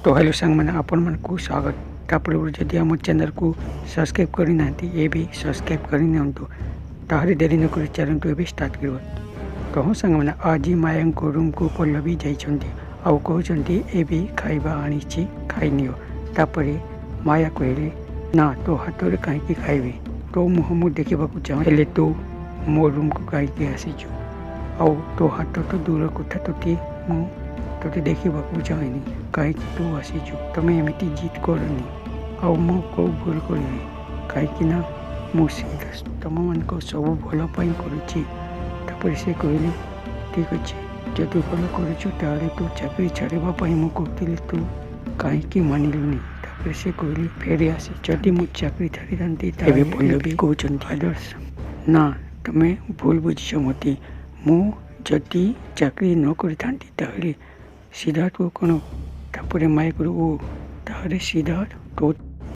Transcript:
तो हेलो सांग मैंने आपण मन को स्वागत तापर जदि आम चैनल को सब्सक्राइब करना ये भी सब्सक्राइब करनी ताहरी देरी न कर चलतु ए स्टार्ट कर। तो हाँ सांग मैंने आज माया को रूम को पल्लवी जाइंट आउ कहते ए भी खाइबा आनी खाई तापर माया कहले ना तो हाथ में कहीं खाइबी तो मुह मु देखा चाहे तो मो रूम को कहीं आसीचु आउ तो हाथ तो दूर कथा तो तोते देखा चाहेनी कहीं तू आसीचु तुम्हें एमती जिद करनी आउ मु कौ भूल करी कहीं मुझे तुम मान सब भलपाई कर से कहली ठीक अच्छे जदि भल कर तू चाकरी छाड़ापी मुझे तू कहीं मानिलुनी तापर से कहली फेरी आसी जदि मु चाकरी छाड़ी था पल्लवी कहते आदर्श ना तुम्हें भूल बुझ मत मुझे चाकरी न करी सिद्धार्थ को कौन तापर माया कर ओ तारे सिद्धार्थ तो